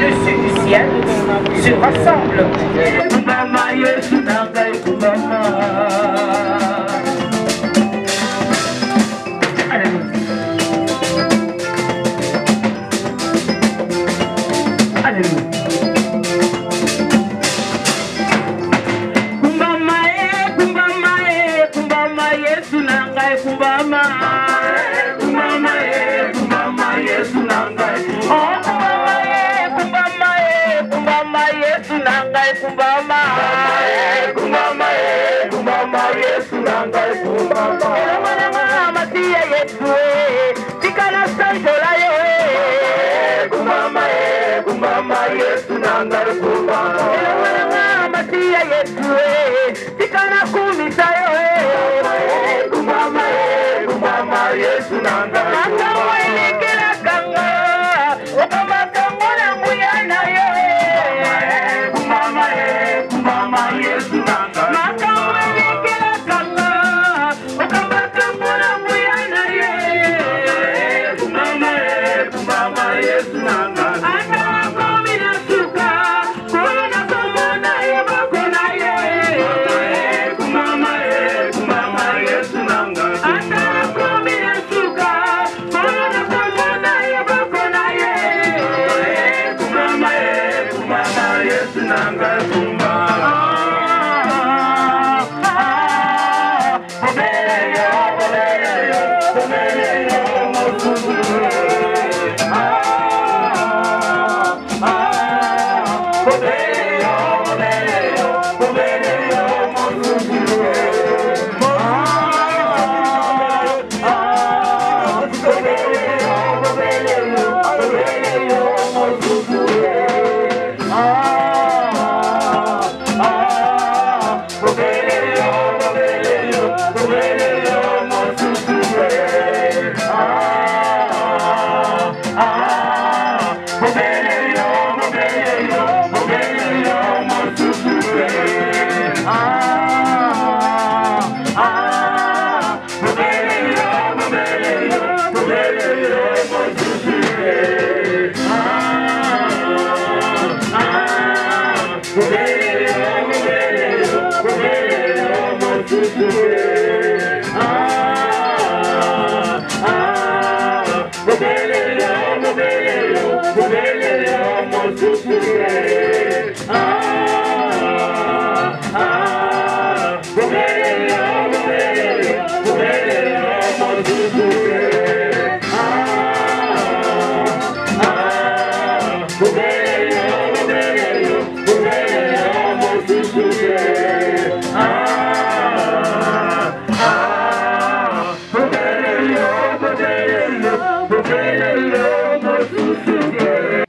au-dessus du ciel se rassemblent.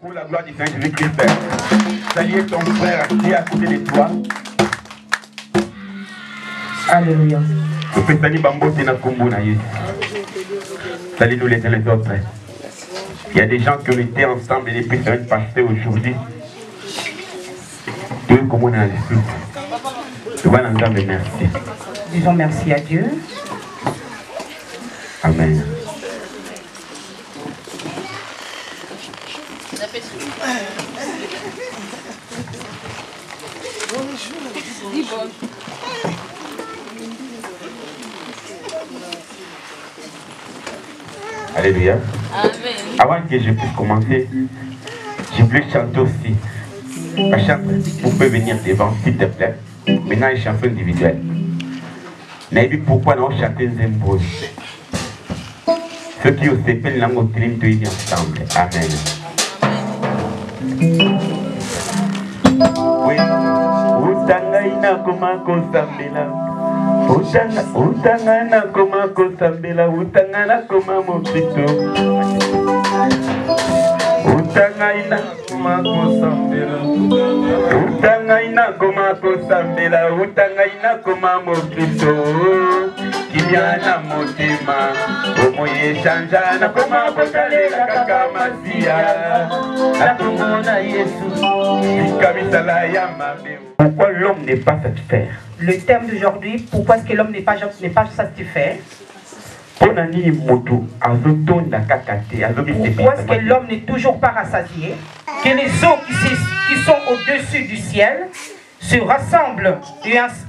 Pour la gloire du Seigneur Jésus-Christ, saluez ton frère qui est à côté de toi. Alléluia. Salut-nous les uns les autres. Il y a des gens qui ont été ensemble et depuis semaine passée aujourd'hui. Dieu, comment on a le merci. Disons merci à Dieu. Amen. Alléluia. Amen. Avant que je puisse commencer, je voulais chanter aussi. La chante, vous pouvez venir devant, s'il te plaît. Maintenant, une chanson individuelle. N'avez pourquoi nous chantons un beau. Ceux qui ont séparé la langue au trim, ensemble. Amen. Oui. Utangaina kuma kosambela. Utangana kuma kosambela. Utangana kuma mokito. Utangaina kuma kosambela. Utangaina kuma kosambela. Utangaina kuma mokito. Kiliana motema. Omoye chanjana kuma kotalela kakamasia. Atumona Yesu. Pourquoi l'homme n'est pas satisfait? Le thème d'aujourd'hui, pourquoi est-ce que l'homme n'est pas satisfait? Pourquoi est-ce que l'homme n'est toujours pas rassasié? que les eaux qui sont au-dessus du ciel se rassemblent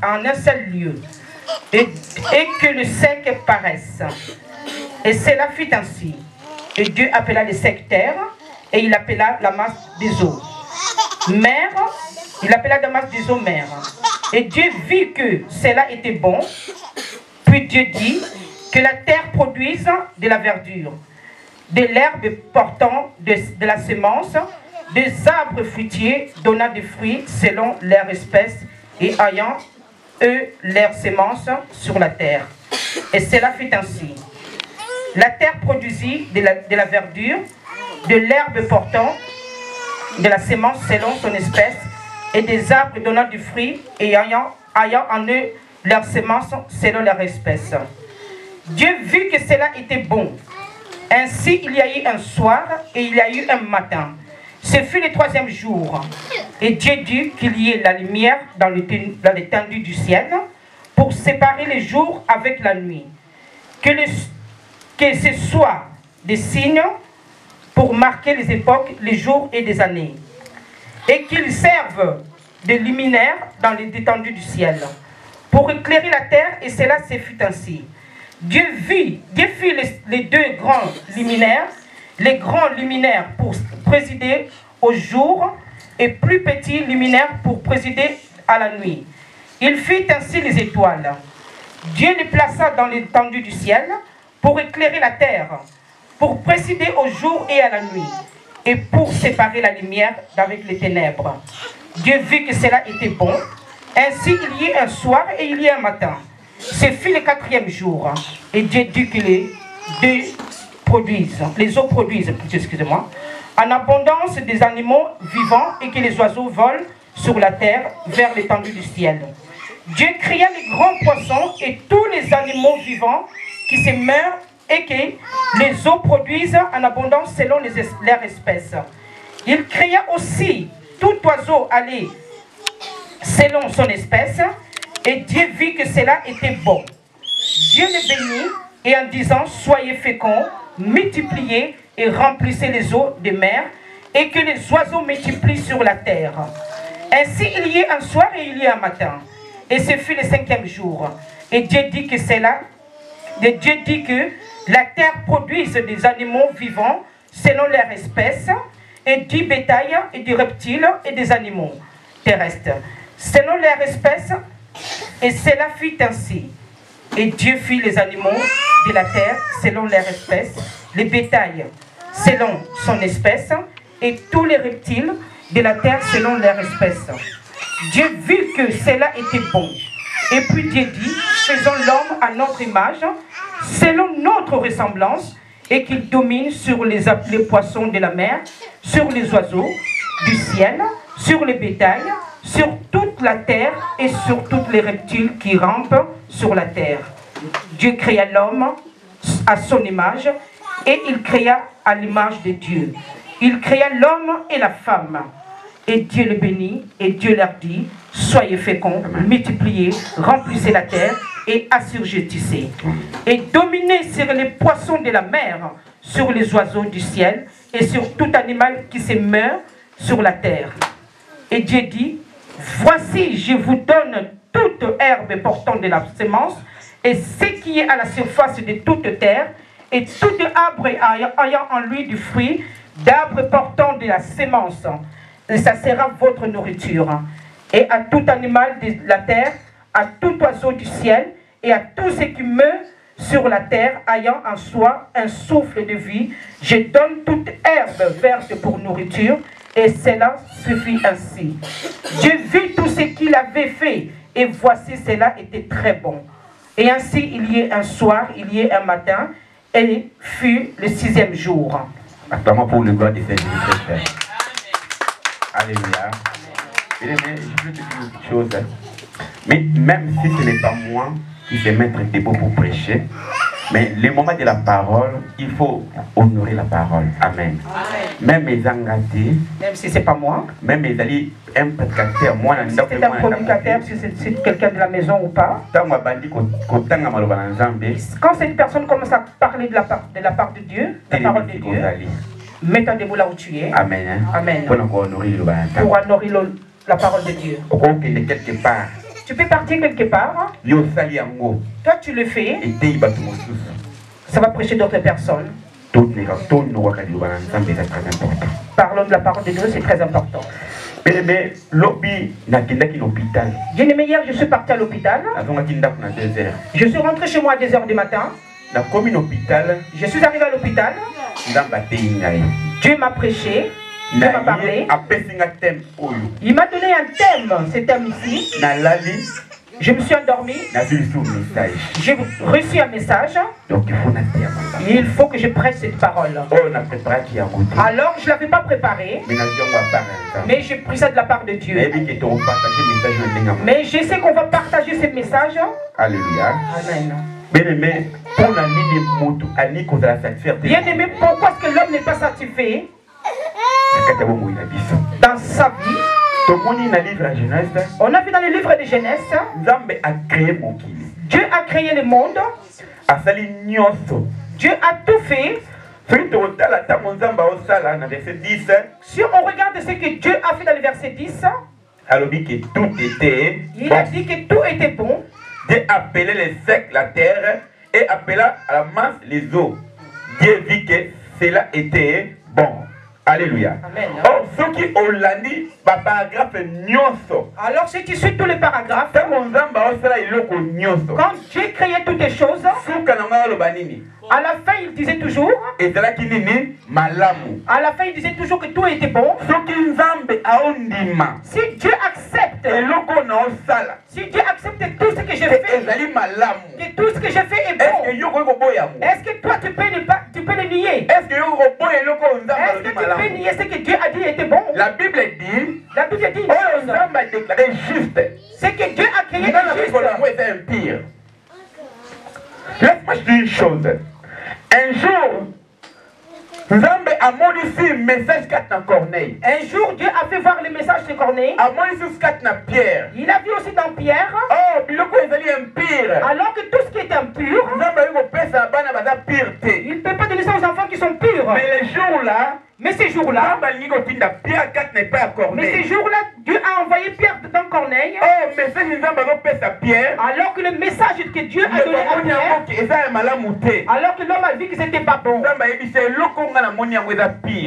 en un seul lieu, et que le sec paraisse. Et cela fut ainsi. Et Dieu appela les secs terre, et il appela la masse des eaux mer. Il appela la masse des eaux mer. Et Dieu vit que cela était bon. Puis Dieu dit que la terre produise de la verdure, de l'herbe portant de la semence, des arbres fruitiers donnant des fruits selon leur espèce et ayant, eux, leur semence sur la terre. Et cela fut ainsi. La terre produisit de la verdure, de l'herbe portant de la semence selon son espèce, et des arbres donnant du fruit et ayant en eux leur semence selon leur espèce. Dieu vit que cela était bon. Ainsi il y a eu un soir et il y a eu un matin. Ce fut le 3e jour. Et Dieu dit qu'il y ait la lumière dans l'étendue du ciel pour séparer les jours avec la nuit. Que ce soit des signes pour marquer les époques, les jours et des années. Et qu'ils servent de luminaires dans l'étendue du ciel pour éclairer la terre, et cela se fut ainsi. Dieu fit les deux grands luminaires, les grands luminaires pour présider au jour et plus petits luminaires pour présider à la nuit. Il fit ainsi les étoiles. Dieu les plaça dans l'étendue du ciel pour éclairer la terre, pour présider au jour et à la nuit, et pour séparer la lumière d'avec les ténèbres. Dieu vit que cela était bon. Ainsi il y eut un soir et il y eut un matin. Ce fut le 4e jour. Et Dieu dit que les eaux produisent, excusez-moi, en abondance des animaux vivants et que les oiseaux volent sur la terre vers l'étendue du ciel. Dieu créa les grands poissons et tous les animaux vivants qui se meurent et que les eaux produisent en abondance selon leurs espèces. Il créa aussi tout oiseau allé selon son espèce, et Dieu vit que cela était bon. Dieu les bénit, et en disant, soyez féconds, multipliez et remplissez les eaux des mers, et que les oiseaux multiplient sur la terre. Ainsi il y eut un soir et il y eut un matin, et ce fut le 5e jour. Et Dieu dit que la terre produise des animaux vivants selon leur espèce, et du bétail et du reptile et des animaux terrestres selon leur espèce, et cela fut ainsi. Et Dieu fit les animaux de la terre selon leur espèce, les bétails selon son espèce, et tous les reptiles de la terre selon leur espèce. Dieu vit que cela était bon. Et puis Dieu dit, faisons l'homme à notre image, selon notre ressemblance, et qu'il domine sur les poissons de la mer, sur les oiseaux du ciel, sur les bétails, sur toute la terre et sur tous les reptiles qui rampent sur la terre. Dieu créa l'homme à son image, et il créa à l'image de Dieu. Il créa l'homme et la femme. Et Dieu les bénit, et Dieu leur dit, soyez féconds, multipliez, remplissez la terre, et assujettissez. Et dominez sur les poissons de la mer, sur les oiseaux du ciel, et sur tout animal qui se meurt sur la terre. Et Dieu dit, voici, je vous donne toute herbe portant de la semence, et ce qui est à la surface de toute terre, et tout arbre ayant en lui du fruit, d'arbres portant de la semence, et ça sera votre nourriture. Et à tout animal de la terre, à tout oiseau du ciel, et à tout ce qui meurt sur la terre, ayant en soi un souffle de vie, je donne toute herbe verte pour nourriture, et cela suffit ainsi. Dieu vit tout ce qu'il avait fait, et voici cela était très bon. Et ainsi il y eut un soir, il y eut un matin, et fut le 6e jour. Acclamons pour le God de cette vie. Alléluia. Je veux dire une chose. Mais même si ce n'est pas moi qui vais mettre debout pour prêcher, mais le moment de la parole, il faut honorer la parole. Amen. Même mes engagés, même si ce n'est pas moi, même mes alliés, un prédicateur, moi, si c'est un prédicateur, si c'est quelqu'un de la maison ou pas, quand cette personne commence à parler de la part de Dieu, la parole de Dieu, Mets-toi debout là où tu es. Amen. Amen. Pour honorer la parole de Dieu. Quelque part. Tu peux partir quelque part. Toi, tu le fais. Ça va prêcher d'autres personnes. Parlons de la parole de Dieu, c'est très important. Bien-aimé, hier, je suis parti à l'hôpital. Je suis rentré chez moi à 2 h du matin. Je suis arrivé à l'hôpital. Dieu m'a prêché. Dieu m'a parlé. Il m'a donné un thème, ce thème ici. Je me suis endormi. J'ai reçu un message. Donc il faut que je prêche cette parole. Alors je ne l'avais pas préparé. Mais j'ai pris ça de la part de Dieu. Mais je sais qu'on va partager ce message. Alléluia. Amen. Bien-aimé, pourquoi est-ce que l'homme n'est pas satisfait dans sa vie? On a vu dans le livre de Genèse, Dieu a créé le monde. Dieu a tout fait. Si on regarde ce que Dieu a fait dans le verset 10, il a dit que tout était bon. Dieu appelait les secs la terre et appela à la masse les eaux. Dieu vit que cela était bon. Alléluia. Amen. Or, ceux qui ont l'année, paragraphe nyonso. Alors, si tu suis tous les paragraphes, quand Dieu créait toutes les choses, à la fin, il disait toujours, à la fin, il disait toujours que tout était bon. Si Dieu accepte, si Dieu accepte tout ce que je fais, que tout ce que je fais est bon, est-ce que toi, tu peux le nier? Est-ce que tu peux nier ce que Dieu a dit était bon? La Bible dit, déclaré juste. C'est que Dieu a créé juste. Laisse-moi dire une chose. Un jour, Nzambe a modifié un message dans Corneille. Un jour, Dieu a fait voir le message de Corneille. A modifié dans Pierre. Il a vu aussi dans Pierre. Oh, biloko ezali impur. Alors que tout ce qui est impur, il ne peut pas donner ça aux enfants qui sont purs. Mais les jours-là, mais ces jours-là, Dieu a envoyé Pierre dans Corneille. Alors que le message que Dieu a donné à Pierre, alors que l'homme a vu que c'était pas bon.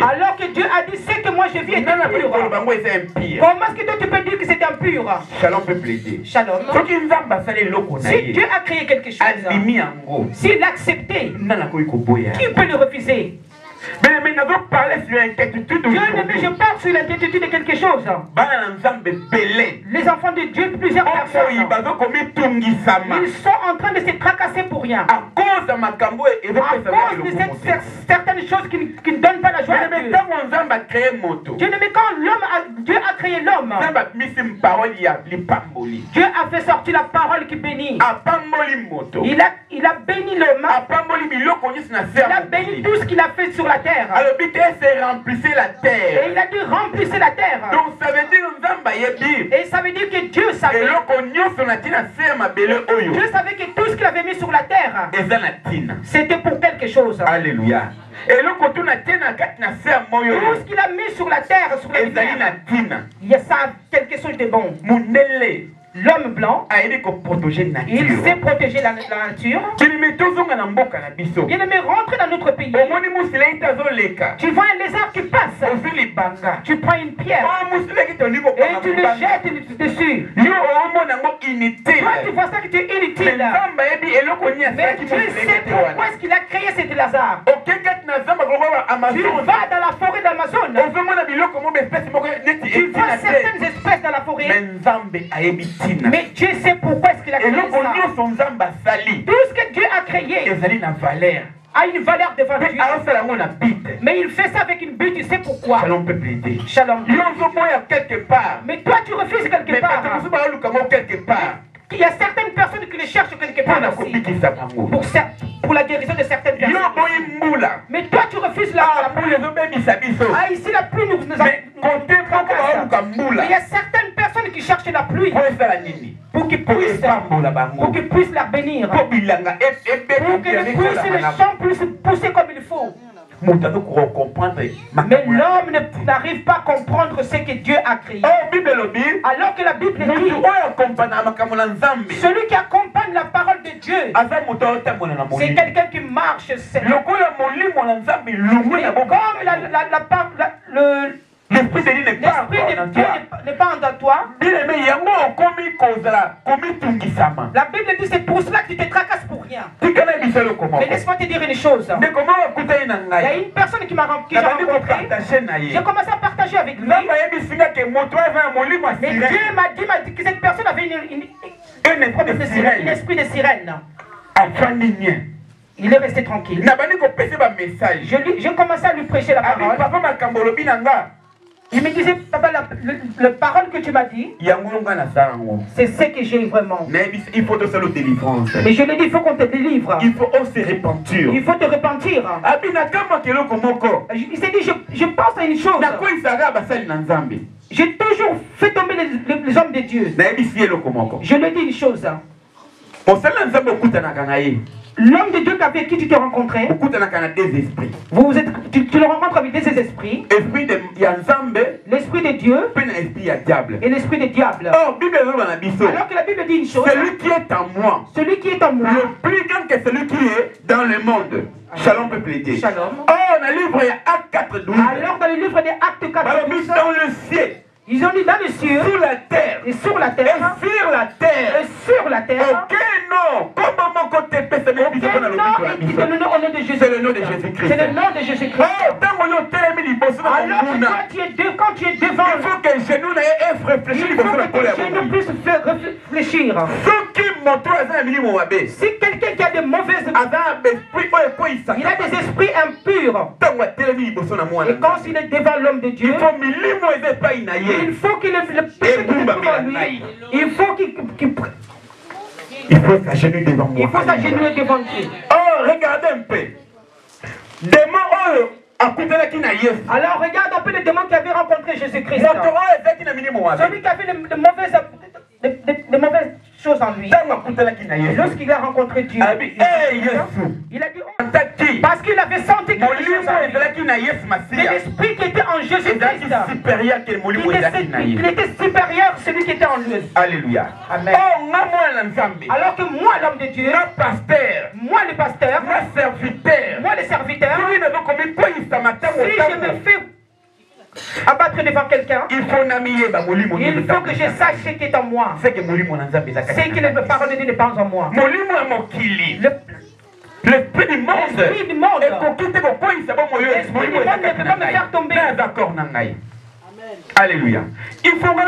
Alors que Dieu a dit ce que moi je vis était pur. Comment est-ce que toi tu peux dire que c'est impur? Shalom peut plaider. Shalom. Si Dieu a créé quelque chose, s'il l'a accepté, qui peut le refuser? Mais nous avons parlé sur l'inquiétude aujourd'hui. Je parle sur l'inquiétude de quelque chose. Les enfants de Dieu, plusieurs personnes, ils sont en train de se tracasser pour rien. À cause de certaines choses qui ne donnent pas la joie à Dieu. Dieu, mais quand Dieu a créé l'homme, Dieu a fait sortir la parole qui bénit. Il a béni l'homme. Il a béni tout ce qu'il a fait sur la terre. Alors, c'est remplissez la terre. Et il a dit remplissez la terre. Donc ça veut dire et ça veut dire que Dieu savait. Dieu savait que tout ce qu'il avait mis sur la terre, c'était pour quelque chose. Alléluia. Et tout ce qu'il a mis sur la terre, sur la terre, il y a ça quelque chose de bon. L'homme blanc, il sait protéger la nature. Bien-aimé, rentre dans notre pays. Tu vois un lézard qui passe. Tu prends une pierre et tu le jettes dessus. Toi, tu vois ça que tu es inutile. Mais Dieu sait pourquoi est-ce qu'il a créé cet lézard. Tu vas dans la forêt d'Amazon. Tu vois certaines espèces dans la forêt. Mais Dieu sait pourquoi est-ce qu'il a créé ça. Tout ce que Dieu a créé a une valeur devant Dieu. Mais il fait ça avec une but, tu sais pourquoi. Shalom peut plaider. Shalom. Quelque part. Mais toi tu refuses quelque part. Il y a certaines personnes qui le cherchent quelque part aussi. Pour la guérison de certaines personnes. Mais toi tu refuses la pluie. Ah, ici la pluie nous a... Mais il y a certaines personnes qui cherchent la pluie pour qu'ils puissent la bénir. Pour que les champs puissent pousser comme il faut. Mais l'homme n'arrive pas à comprendre ce que Dieu a créé. Alors que la Bible dit, celui qui accompagne la parole de Dieu, c'est quelqu'un qui marche seul. L'Esprit de Dieu n'est pas en toi. La Bible dit c'est pour cela que tu te tracasses pour rien. Mais laisse-moi te dire une chose. Il y a une personne qui m'a rencontré. J'ai commencé à partager avec lui. Mais Dieu m'a dit que cette personne avait un esprit de sirène. Il est resté tranquille. J'ai commencé à lui prêcher la parole. Il me disait, papa, la parole que tu m'as dit, c'est ce que j'ai vraiment. Il faut te faire la délivrance. Mais je lui ai dit, il faut qu'on te délivre. Il faut se repentir. Il faut te repentir. Il s'est dit, je pense à une chose. J'ai toujours fait tomber les hommes de Dieu. Je lui ai dit une chose. L'homme de Dieu avec qui tu te rencontrais, tu le rencontres avec des esprits, l'esprit de Dieu et l'esprit de diable. Alors que la Bible dit une chose, celui qui est en moi, le plus grand que celui qui est dans le monde. Shalom peut plaider. Shalom. Oh, dans le livre, il y a Actes 4:12. Alors dans le livre des Actes 4:12, dans le ciel. Ils ont dit dans le ciel, sur la terre, et sur la terre, et sur la terre, et sur la terre. Aucun nom, comment mon côté peut se mettre au nom de Jésus. C'est le nom de Jésus-Christ. C'est le nom de Jésus-Christ. Oh, alors que quand tu es devant, il faut que les genoux aient réfléchi. Il faut que les genoux puissent faire réfléchir. Si quelqu'un qui a de mauvaises, il a des esprits impurs. Et quand il est devant l'homme de Dieu, il faut qu'il s'agenouiller devant moi. Il faut s'agenouiller devant Dieu. Oh, regardez un peu. Alors regarde un peu les démons qui avaient rencontré Jésus-Christ. Celui qui avait de mauvaises choses en lui. Lorsqu'il a rencontré Dieu, il a dit, parce qu'il avait senti quelque chose en lui. C'est l'esprit qui était en Jésus-Christ. Il était supérieur à celui qui était en lui. Alléluia. Amen. Alors que moi, l'homme de Dieu, moi le pasteur, moi le serviteur, si je me fais abattre devant quelqu'un, il faut que je sache ce qui est en moi. C'est que la parole de Dieu n'est pas en moi. L'esprit du monde ne peut pas me faire tomber. Alléluia. Il faut que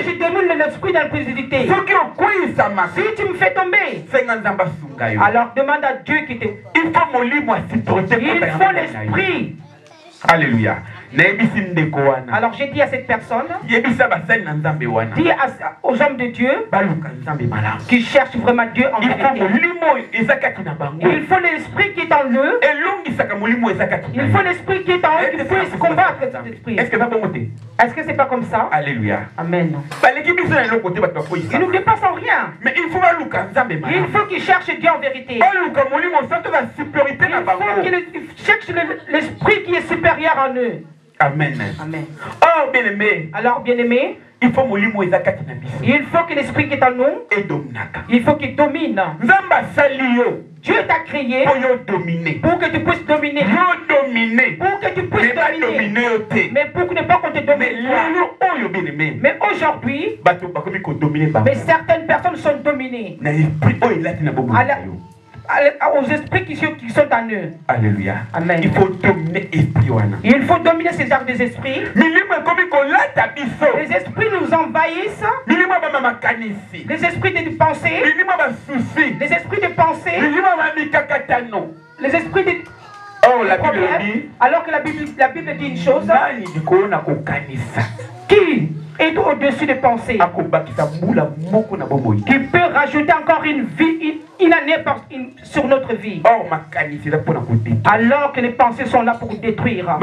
je domine l'esprit d'impudicité. Si tu me fais tomber, alors demande à Dieu qui te... Il faut l'esprit. Alléluia. Alors j'ai dit à cette personne, dis aux hommes de Dieu qui cherchent vraiment Dieu en vérité. Il faut l'esprit qui est en eux. Il faut l'esprit qui est en eux qui puisse combattre cet esprit. Est-ce que c'est pas comme ça? Alléluia. Amen. Ils nous dépassent en rien. Mais il faut qu'ils cherchent Dieu en vérité. Il faut qu'ils cherchent l'esprit qui est supérieur en eux. Amen. Amen. Oh, bien-aimé. Alors, bien-aimé, il faut que l'esprit qui est en nous, il faut qu'il domine. Dieu t'a créé pour que tu puisses dominer. Pour que tu puisses dominer. Mais pour ne pas qu'on te domine. Mais aujourd'hui, mais certaines personnes sont dominées aux esprits qui sont en eux. Alléluia. Amen. Il faut dominer l'esprit. Il faut dominer ces arts des esprits. Les esprits nous envahissent. Les esprits de pensée. Les esprits de pensée. Les esprits de... Oh, la Bible dit. Alors que la Bible dit une chose. Qui est au-dessus des pensées? Qui peut rajouter encore une vie, une année sur notre vie. Alors que les pensées sont là pour détruire.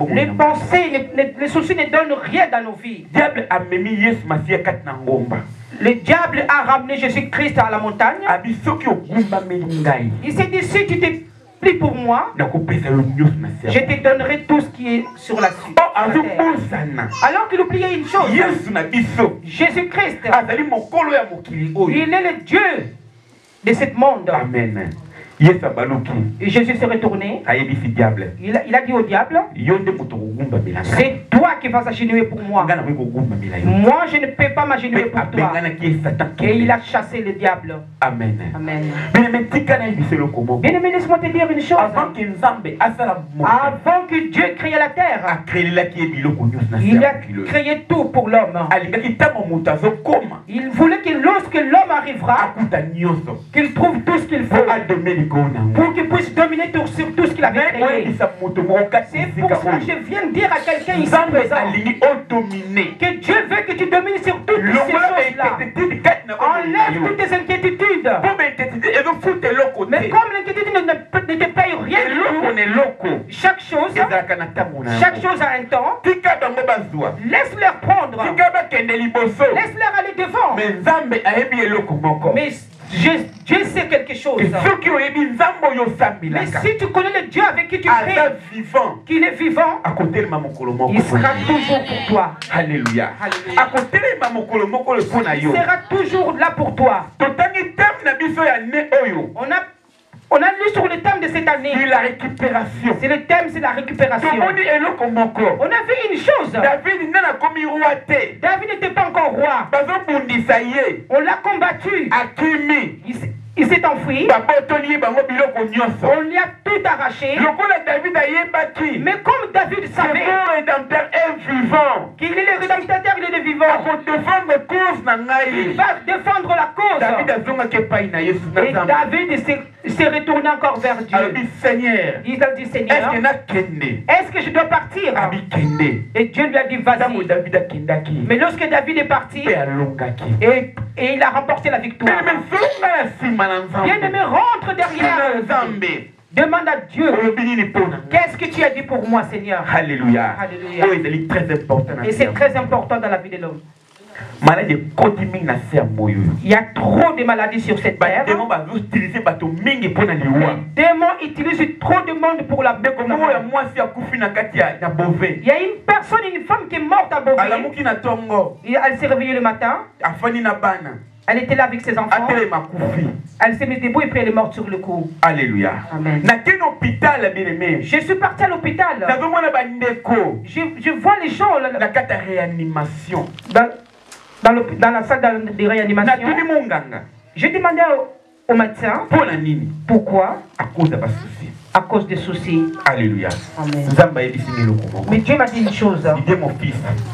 Les pensées, les soucis ne donnent rien dans nos vies. Le diable a ramené Jésus-Christ à la montagne. Il s'est dit, si tu te plie pour moi, je te donnerai tout ce qui est sur la suite. Alors qu'il oubliait une chose, Jésus-Christ, il est le Dieu de ce monde. Amen. Et Jésus s'est retourné. Il a dit au diable, c'est toi qui vas s'agenouiller pour moi. Moi, je ne peux pas m'agenouiller pour toi. Et il a chassé le diable. Amen. Amen. Bien-aimé, laisse-moi te dire une chose. Avant que Dieu crée la terre, il a créé tout pour l'homme. Il voulait que lorsque l'homme arrivera, qu'il trouve tout ce qu'il faut pour qu'il puisse dominer sur tout ce qu'il avait créé. C'est pour ça que je viens de dire à quelqu'un ici présent que Dieu veut que tu domines sur toutes ces choses-là. Enlève toutes tes inquiétudes. Mais comme l'inquiétude ne te paye rien du tout, chaque chose a un temps. Laisse-leur prendre. Laisse-leur aller devant. Mais Dieu sait quelque chose. Mais si tu connais le Dieu avec qui tu pries, qu'il est vivant, il sera toujours pour toi. Alléluia. Il sera toujours là pour toi. On a lu sur le thème de cette année. C'est la récupération. C'est le thème, c'est la récupération. On a vu une chose. David n'était pas encore roi. On l'a combattu. Il s'est enfui. On lui a tout arraché. Mais comme David savait qu'il est le rédempteur, il est le vivant, il va défendre la cause. Et David s'est retourné encore vers Dieu. Il a dit, Seigneur, est-ce que je dois partir? Et Dieu lui a dit, vas-y. Mais lorsque David est parti, et il a remporté la victoire. Bien-aimé, rentre derrière. Demande à Dieu, qu'est-ce que tu as dit pour moi, Seigneur? Alléluia. Alléluia. Et c'est très important dans la vie de l'homme. Il y a trop de maladies sur cette terre. Les démons utilisent trop de monde pour la paix. Il y a une personne, une femme qui est morte à Beauvais. Elle s'est réveillée le matin. Elle était là avec ses enfants. Elle s'est mise debout et puis elle est morte sur le coup. Alléluia. Amen. Je suis parti à l'hôpital. Je vois les gens réanimation. Dans la salle de réanimation. Je demandais au médecin pourquoi. À cause des soucis. Alléluia. Amen. Mais Dieu m'a dit une chose.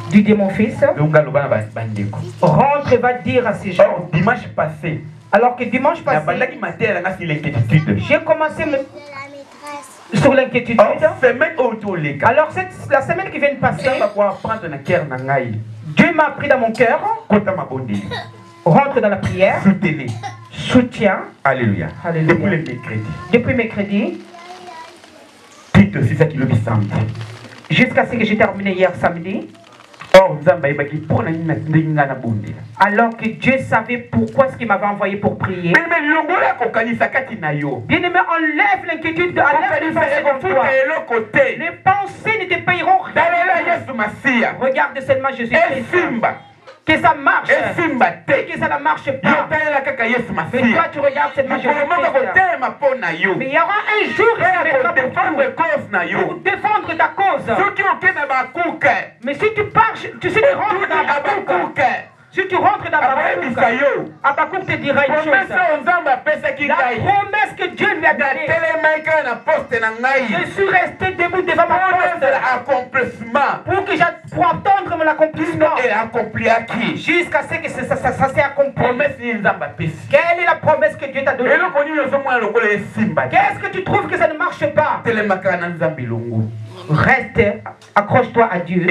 Tu dis mon fils. Rentre et va dire à ces gens. Dimanche passé. Alors que dimanche passé, j'ai commencé sur l'inquiétude. Alors la semaine qui vient de passer, Dieu m'a pris dans mon cœur. Rentre dans la prière. Soutien. Alléluia. Alléluia. Depuis mercredi. Jusqu'à ce que j'ai terminé hier samedi. Alors que Dieu savait pourquoi ce qu'il m'avait envoyé pour prier. Bien-aimé, enlève l'inquiétude, enlève les pensées en toi. Les pensées ne te payeront rien. Regarde seulement Jésus-Christ. Que ça marche. Que ça ne marche pas. Mais toi tu regardes seulement Jésus-Christ. Mais il y aura un jour pour défendre ta cause. Mais si tu pars, tu sais, tu rentres dans Habakkuk. Si tu rentres dans Habakkuk te dira une chose. La promesse que Dieu lui a donnée. Je suis resté debout devant ma poste pour attendre mon accomplissement. Jusqu'à ce que ça s'est accompli. Quelle est la promesse que Dieu t'a donnée? Qu'est-ce que tu trouves que ça ne marche pas? Reste, accroche-toi à Dieu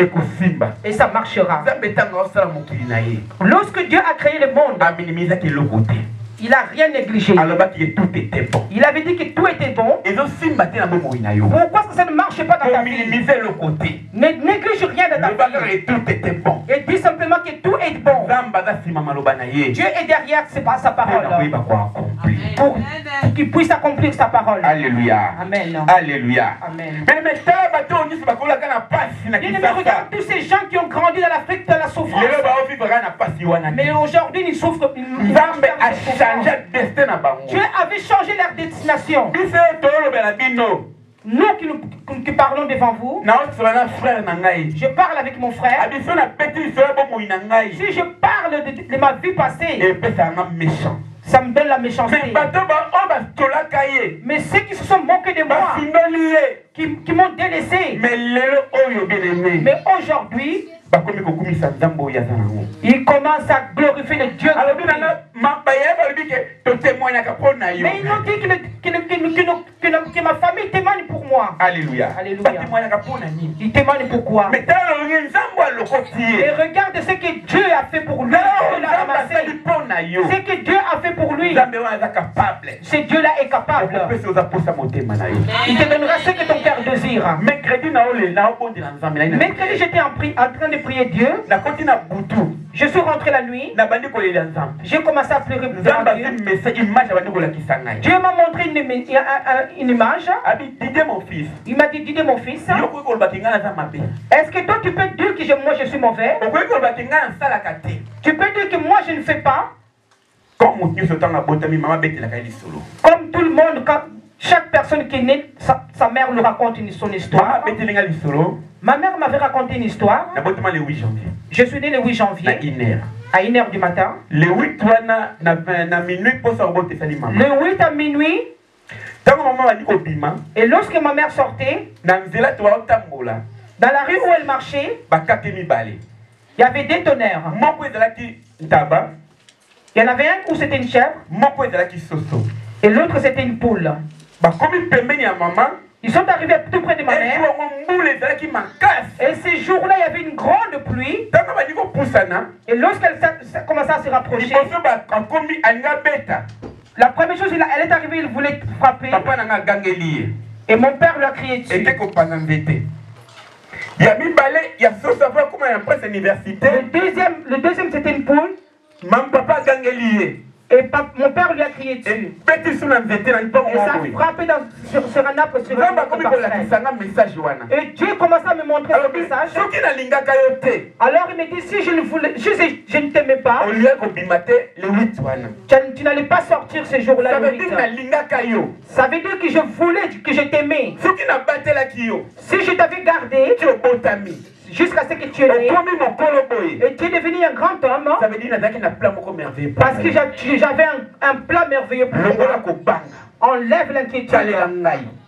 et ça marchera. Lorsque Dieu a créé le monde, il n'a rien négligé. Il avait dit que tout était bon. Pourquoi ça ne marche pas dans ta vie? Ne néglige rien dans ta vie. Et dis simplement que tout est bon. Dieu est derrière sa parole. accomplir. Pour qu'il puisse accomplir sa parole. Alléluia. Amen. Alléluia. Amen. Bien-aimés, regarde tous ces gens qui ont grandi dans l'Afrique, dans la souffrance. Mais aujourd'hui, ils souffrent. Dieu avait changé leur destination. Nous qui parlons devant vous, je parle avec mon frère. Si je parle de ma vie passée, ça me donne la méchanceté. Mais ceux qui se sont moqués de moi, qui m'ont délaissé, mais aujourd'hui, il commence à glorifier le Dieu. Mais ils ont dit que ma famille témoigne pour moi. Alléluia. Alléluia. Ils témoignent pourquoi. Et regarde ce que Dieu a fait pour lui. Ce que Dieu a fait pour lui. Ce Dieu-là est capable. Il te donnera ce que ton cœur désire. Mercredi, j'étais en train de prier Dieu. Je suis rentré la nuit. J'ai commencé à pleurer pour Dieu. Dieu m'a montré une image. Il m'a dit, Didier mon fils, est-ce que toi tu peux dire que moi je suis mauvais? Tu peux dire que moi je ne fais pas? Comme tout le monde, quand chaque personne qui est née, sa mère lui raconte son histoire. Ma mère m'avait raconté une histoire. Je suis né le 8 janvier. À 1h du matin. Le 8 à minuit. Et lorsque ma mère sortait, dans la rue où elle marchait, il y avait des tonnerres. Il y en avait un où c'était une chèvre. Et l'autre c'était une poule. Ils sont arrivés tout près de ma mère. Et ces jours-là, il y avait une grande pluie. Et lorsqu'elle commençait à se rapprocher, la première chose, elle est arrivée, il voulait frapper. Et mon père lui a crié dessus. Le deuxième c'était une poule. Et mon père lui a crié dessus. Et ça a frappé sur un arbre, sur un message. Et Dieu commença à me montrer le message. Alors il me dit, si je ne t'aimais pas, tu n'allais pas sortir ce jour-là. Ça veut dire que je voulais, que je t'aimais. Si je t'avais gardé, jusqu'à ce que tu es né, et tu es devenu un grand homme, ça veut dire parce que j'avais un plan merveilleux pour toi. Enlève l'inquiétude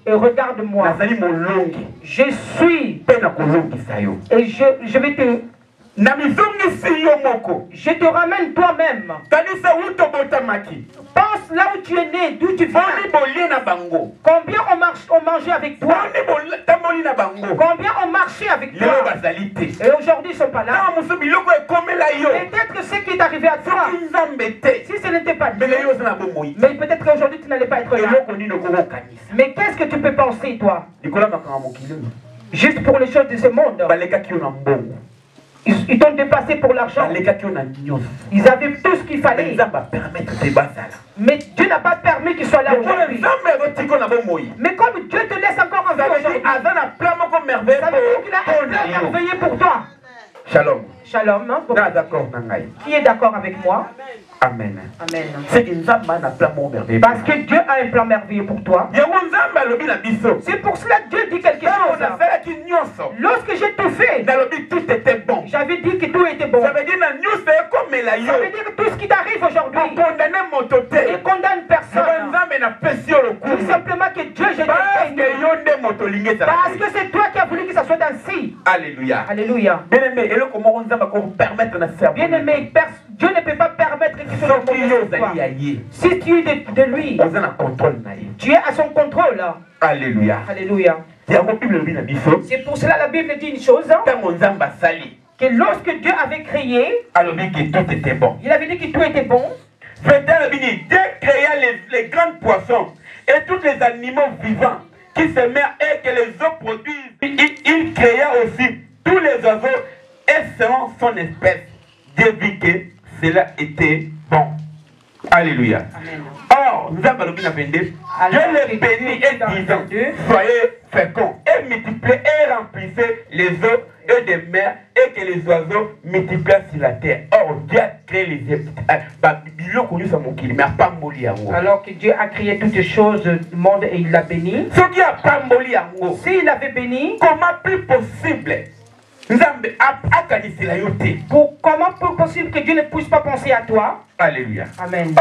et regarde-moi. Je suis et je vais te... Je te ramène toi-même. Pense là où tu es né, d'où tu viens. Combien on mangeait avec toi? Combien on marchait avec toi? Et aujourd'hui ils ne sont pas là. Peut-être ce qui est arrivé à toi, si ce n'était pas Dieu, mais peut-être qu'aujourd'hui tu n'allais pas être là. Mais qu'est-ce que tu peux penser toi? Juste pour les choses de ce monde. Ils t'ont dépassé pour l'argent. Ils avaient tout ce qu'il fallait. Mais Dieu n'a pas permis qu'ils soient là aujourd'hui. Mais comme Dieu te laisse encore en vie aujourd'hui, ça veut dire qu'il a un plan merveilleux pour toi. Shalom. Shalom. Hein, qui est d'accord avec moi? Amen. Amen. Parce que Dieu a un plan merveilleux pour toi. C'est pour cela que Dieu dit quelque chose. Lorsque j'ai tout fait, tout était bon. J'avais dit que tout était bon. Ça veut dire que tout ce qui t'arrive aujourd'hui, il condamne personne. Tout simplement que Dieu, je t'aime. Parce que c'est toi qui as voulu que ça soit ainsi. Alléluia. Alléluia. Bien-aimé, Dieu ne peut pas permettre que ce soit si tu es de lui, tu es à son contrôle. Alléluia. Alléluia. C'est pour cela la Bible dit une chose. Que lorsque Dieu avait créé, il avait dit que tout était bon. Dieu créa les grands poissons et tous les animaux vivants qui se meurent et que les eaux produisent. Il créa aussi tous les oiseaux et selon son espèce. Dieu vit que cela était bon. Alléluia. Amen. Or, nous avons Dieu les bénit et disant, soyez féconds et multipliez et remplissez les eaux et des mers et que les oiseaux multiplient sur la terre. Or, Dieu a créé les alors que Dieu a créé toutes les choses du monde et il l'a béni. S'il avait béni, comment plus possible? Comment peut possible que Dieu ne puisse pas penser à toi? Alléluia. Amen.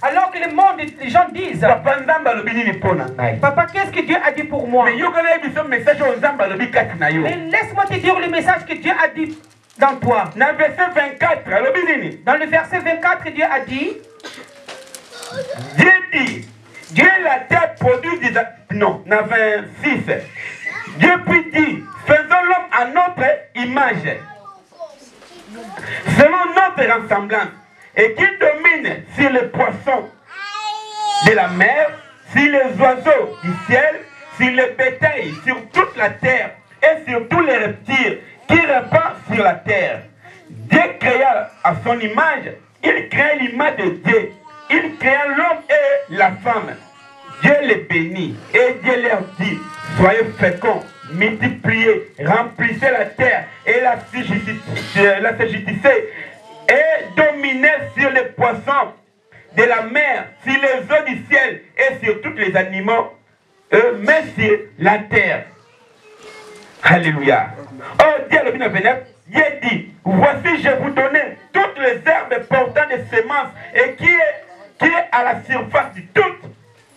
Alors que le monde, les gens disent, Papa, qu'est-ce que Dieu a dit pour moi? Mais laisse-moi te dire le message que Dieu a dit dans toi. Dans le verset 24, Dieu a dit, Dieu dit, Dieu la terre produit des... Non, dans 26. Dieu puis dit, faisons l'homme à notre image, selon notre ressemblance, et qu'il domine sur les poissons de la mer, sur les oiseaux du ciel, sur les bétails, sur toute la terre, et sur tous les reptiles qui rampent sur la terre. Dieu créa à son image, il créa l'image de Dieu, il créa l'homme et la femme. Dieu les bénit et Dieu leur dit, soyez féconds, multipliez, remplissez la terre et la saisissez et dominez sur les poissons de la mer, sur les eaux du ciel et sur tous les animaux, mais sur la terre. Alléluia. Oh Dieu le bénévole, Dieu dit, voici je vous donne toutes les herbes portant des semences et qui est à la surface de toute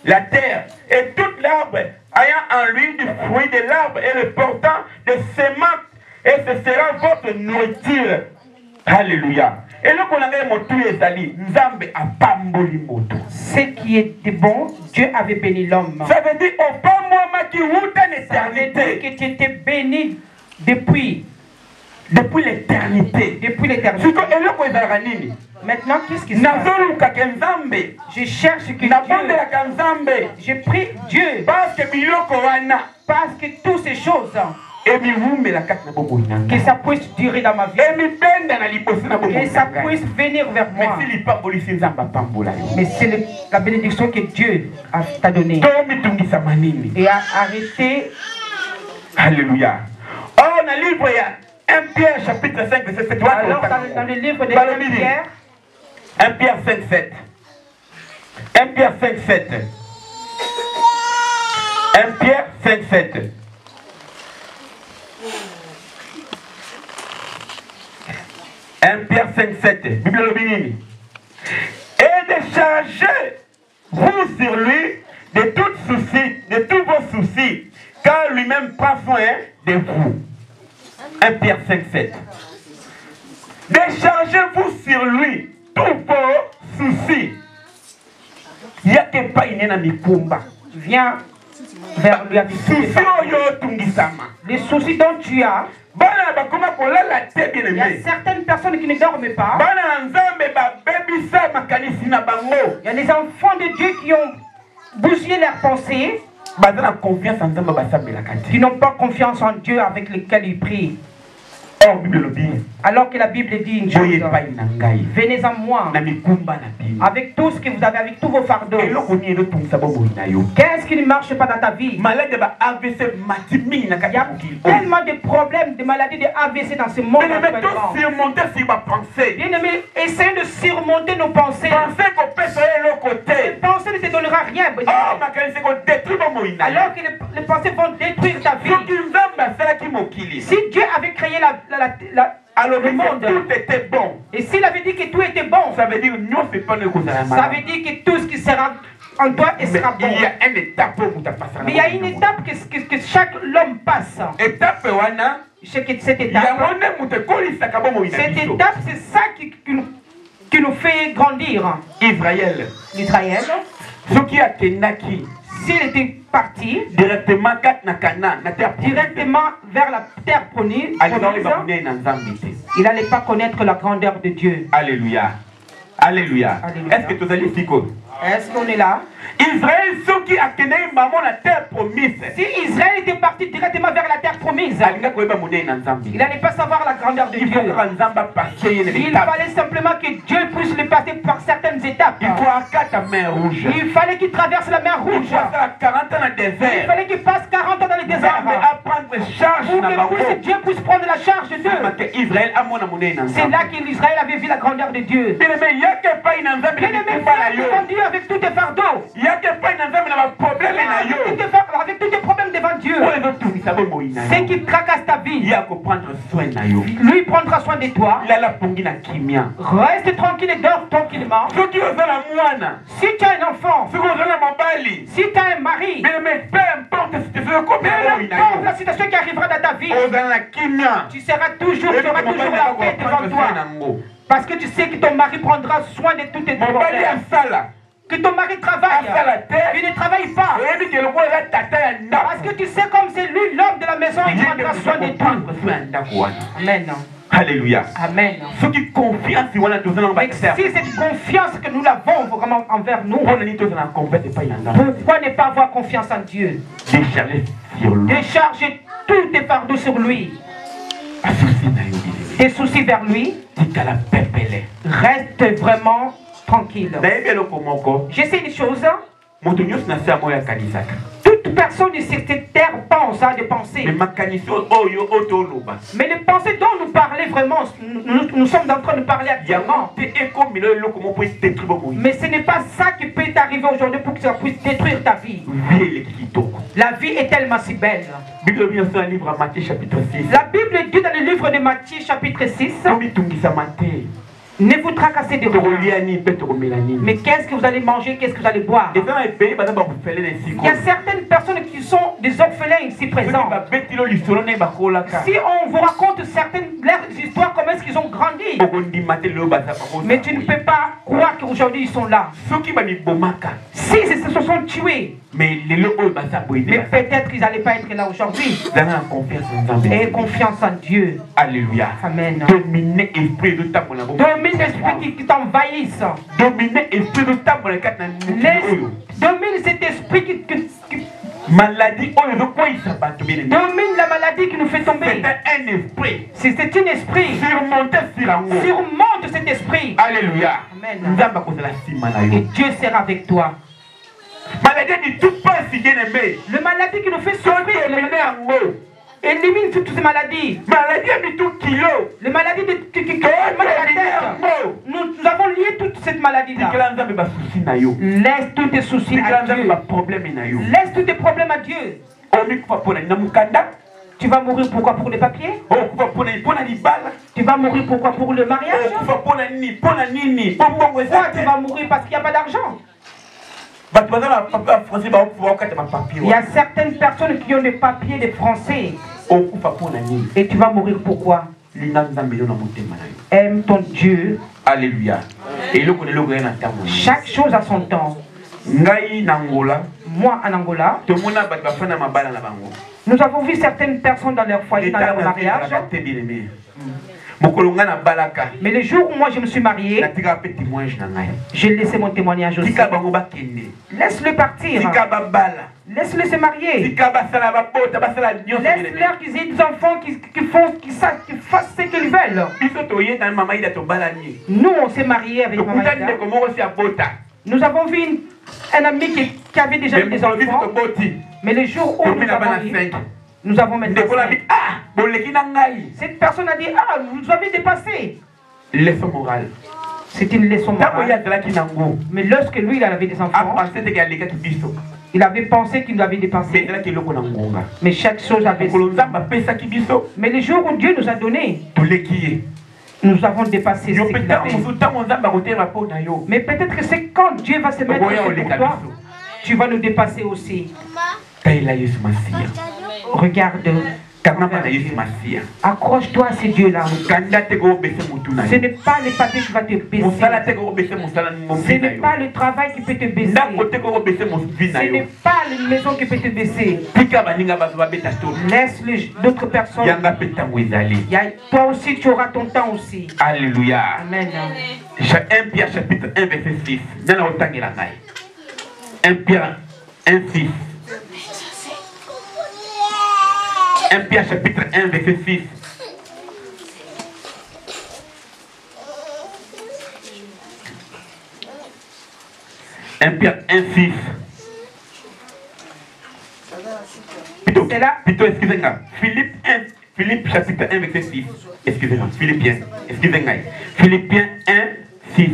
la terre, et tout l'arbre ayant en lui du fruit de l'arbre et le portant de semences, et ce sera votre nourriture. Alléluia. Et là qu'on avait mon tout ezali, Nzambe a pamboli moto. Ce qui était bon, Dieu avait béni l'homme. Ça veut dire au pas moi qui route en éternité. Que tu étais béni depuis l'éternité. Depuis l'éternité. Maintenant, qu'est-ce qui se passe? Je cherche que Dieu. Je prie Dieu. Parce que toutes ces choses. Que ça puisse durer dans ma vie. Que ça puisse venir vers moi. Mais c'est la bénédiction que Dieu t'a donnée. Et a arrêté. Alléluia. Oh, on a livre 1 Pierre chapitre 5 verset 7. Alors dans le livre de 1 Pierre. 1 Pierre 5 7. 1 Pierre 5 7. 1 Pierre 5 7. 1 Pierre 5 7. Bible Lobinini. Et de charger vous sur lui de tous vos soucis, car lui-même prend soin de vous. 1 Pierre 5 7. Déchargez-vous sur lui tous vos soucis. Il n'y a que pas une combat. Viens vers lui avec les soucis dont tu as. Il y a certaines personnes qui ne dorment pas. Il y a des enfants de Dieu qui ont bougé leurs pensées, qui n'ont pas confiance en Dieu avec lequel ils prient. Alors que la Bible dit une chose, venez à moi avec tout ce que vous avez, avec tous vos fardeaux. Qu'est-ce qui ne marche pas dans ta vie? Il y a tellement de problèmes, de maladies, de AVC dans ce monde. Bien-aimé, essayez de surmonter nos pensées. Les pensées ne te donneront rien. Alors que les pensées vont détruire ta vie. Si Dieu avait créé alors le monde, tout était bon. Et s'il avait dit que tout était bon, ça veut dire que tout ce qui sera en toi sera bon. Il y a une étape pour mais il y a une étape que chaque homme passe. Cette étape, c'est ça qui nous fait grandir. Israël. Ce qui a Kenaki. S'il était parti directement vers la terre promise, il n'allait pas connaître la grandeur de Dieu. Alléluia. Alléluia. Est-ce que tu as dit Est-ce qu'on est là? Israël, ceux qui a connu maman la terre promise. Si Israël était parti directement vers la terre promise, il n'allait pas savoir la grandeur de Dieu. Il fallait simplement que Dieu puisse le passer par certaines étapes. Il fallait qu'il traverse la mer Rouge. Il fallait qu'il passe 40 ans dans le désert. Pour que Dieu puisse prendre la charge d'eux. C'est là qu'Israël avait vu la grandeur de Dieu. Devant Dieu avec tous tes fardeaux. Avec tous tes problèmes devant Dieu. C'est qui tracasse ta vie. Lui prendra soin de toi. Reste tranquille et dors tranquillement. Si tu as un enfant, si tu as un mari, peu importe la situation qui arrivera dans ta vie, tu auras toujours la paix devant toi. Parce que tu sais que ton mari prendra soin de tous tes problèmes. Que ton mari travaille, il ne travaille pas. Parce que tu sais comme c'est lui l'homme de la maison, il prendra soin de tout. Amen. Alléluia. Amen. Mais si cette confiance que nous l'avons vraiment envers nous, pourquoi ne pas avoir confiance en Dieu? Décharger tous tes fardeaux sur lui. Tes soucis vers lui. Reste vraiment tranquille. Je sais une chose. Toute personne de cette terre pense à des pensées. Mais les pensées dont nous parlait vraiment, nous sommes en train de parler actuellement. Mais ce n'est pas ça qui peut t'arriver aujourd'hui pour que ça puisse détruire ta vie. La vie est tellement si belle. La Bible dit dans le livre de Matthieu chapitre 6. Ne vous tracassez de rien. Mais qu'est-ce que vous allez manger, qu'est-ce que vous allez boire? Il y a certaines personnes qui sont des orphelins ici présents. Si on vous raconte certaines histoires, comment est-ce qu'ils ont grandi? Mais tu ne peux pas croire qu'aujourd'hui ils sont là. Si ils se sont tués, mais peut-être qu'ils n'allaient pas être là aujourd'hui. Et confiance en Dieu. Alléluia. Amen. Domine l'esprit qui t'envahisse. Domine cet esprit qui maladie. Domine la maladie qui nous fait tomber. C'est un esprit. C'est un esprit. Surmonte cet esprit. Alléluia. Amen. Et Dieu sera avec toi. Maladie ne tout pas si bien aimé. Le maladie qui nous fait souffrir. Élimine toutes ces maladies. Maladie a mis tout kilo. Les maladies qui mal à la tête. Nous avons lié toute cette maladie-là. Laisse tous tes soucis à Dieu. Laisse tous tes problèmes à Dieu. Tu vas mourir pourquoi? Pour les papiers? Tu vas mourir pourquoi? Pour le mariage? Pourquoi tu vas mourir? Parce qu'il n'y a pas d'argent. Il y a certaines personnes qui ont des papiers des Français. Et tu vas mourir pourquoi? Aime ton Dieu. Alléluia. Chaque chose a son temps. Moi en Angola, nous avons vu certaines personnes dans leur foyer, dans leur mariage. Mais le jour où moi je me suis marié, j'ai laissé mon témoignage aussi. Laisse-le partir. Laisse-le se marier. Laisse-leur qu'ils aient des enfants qui fassent ce qu'ils veulent. Nous on s'est mariés avec ma mère. Nous avons vu un ami qui avait déjà eu des enfants. Mais le jour où nous avons maintenant cette personne a dit, ah, vous avez dépassé. Leçon morale. C'est une leçon morale. Mais lorsque lui, il avait des enfants, il avait pensé qu'il avait dépassé. Mais chaque chose avait... Mais le jour où Dieu nous a donné, nous avons dépassé ce qu'il avait. Mais peut-être que c'est quand Dieu va se mettre pour toi, tu vas nous dépasser aussi. Regarde Accroche-toi à ces dieux-là. Ce n'est pas les papiers qui va te baisser. Ce n'est pas le travail qui peut te baisser. Ce n'est pas la maison qui peut te baisser. Laisse d'autres personnes. Toi aussi, tu auras ton temps aussi. Alléluia. Amen. 1 Pierre chapitre 1 verset 6. 1 Pierre 1 6. 1 Pierre chapitre 1 verset 6. Un Pierre 1 6. Plutôt, excusez-moi. Philippe chapitre 1 verset 6. Excusez-moi. Philippiens. Excusez-moi. Philippiens 1 6.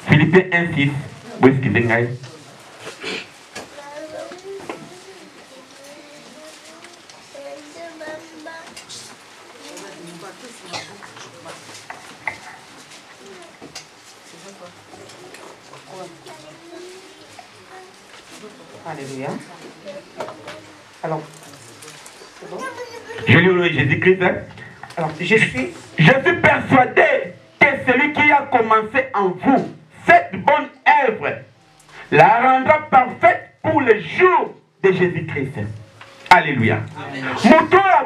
Philippiens 1 6. Vous excusez-moi. Alléluia. Alors, c'est bon? Je lis au nom de Jésus-Christ. Alors, je suis persuadé que celui qui a commencé en vous cette bonne œuvre la rendra parfaite pour le jour de Jésus-Christ. Alléluia. Celui qui a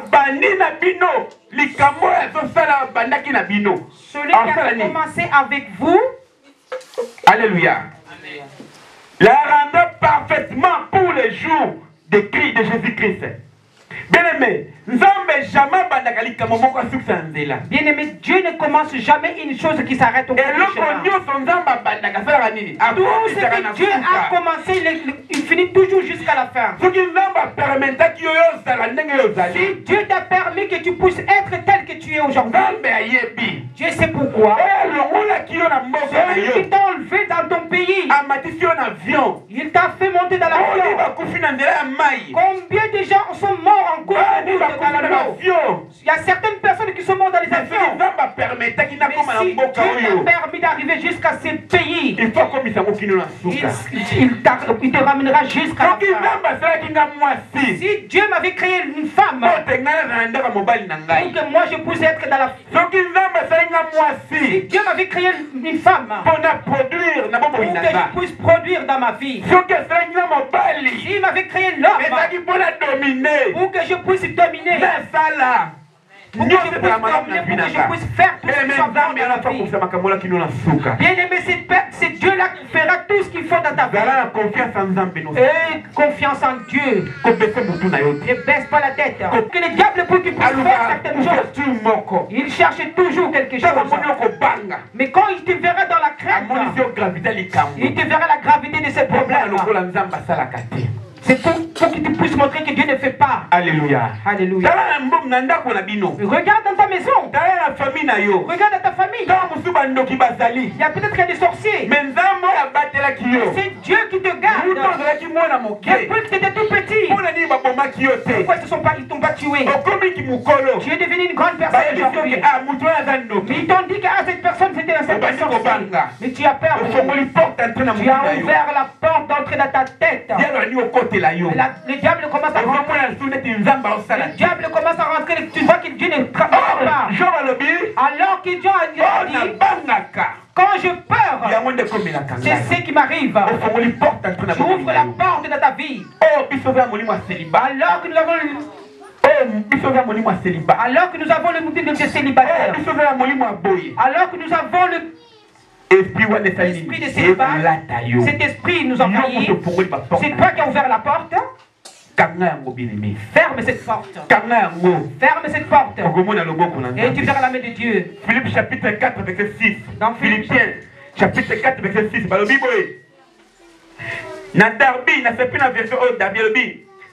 commencé avec vous. Alléluia. La rendra parfaitement pour le jour de Jésus-Christ. Bien-aimé, bien-aimé, Dieu ne commence jamais une chose qui s'arrête au bout du chemin. Tout ce que Dieu a commencé, il finit toujours jusqu'à la fin. Si Dieu t'a permis que tu puisses être tel que tu es aujourd'hui, Dieu sait pourquoi. Celui qui t'a enlevé dans ton pays, il t'a fait monter dans l'avion. Combien de gens sont morts en cours de route dans l'avion? Il y a certaines personnes qui sont mortes dans les avions. Mais si Dieu t'a permis d'arriver jusqu'à ces pays, il te ramènera jusqu'à la fin. Si Dieu m'avait créé une femme pour que moi je puisse être dans la... Si Dieu m'avait créé une femme pour que je puisse produire dans ma vie. S'il m'avait créé l'homme pour que je puisse dominer, pour que je puisse faire tout ce qui soit bon dans la vie. Bien-aimé, c'est Dieu-là qui fera tout ce qu'il faut dans ta vie. Et confiance en Dieu. Ne baisse pas la tête. Que le diable, pour qu'il puisse faire certaines choses, il cherche toujours quelque chose. Mais quand il te verra dans la crainte, il te verra la gravité de ses problèmes. C'est pour que tu puisses montrer que Dieu ne fait pas. Alléluia. Alléluia. Regarde dans ta maison. Regarde dans ta famille. Il y a peut-être des sorciers. C'est Dieu qui te garde. Depuis que tu étais tout petit. Pourquoi ils t'ont pas tué? Tu es devenu une grande personne aujourd'hui. Mais ils t'ont dit que cette personne c'était un certain sorcier. Mais tu as peur. Tu as ouvert la porte d'entrer dans ta tête. Le diable commence à rentrer. Le diable commence à rentrer. Tu vois que Dieu ne travaille pas. Alors que Dieu a dit, quand je peur, c'est ce qui m'arrive. Tu ouvres la porte de ta vie. Alors que nous avons le motif de célibataire. Alors que nous avons l'esprit de célibat. Cet esprit nous a envoyé. C'est toi qui as ouvert la porte. Ferme cette porte. Ferme cette porte. Et tu verras la main de Dieu. Philippe chapitre 4 verset 6. Dans Philippiens chapitre 4 verset 6.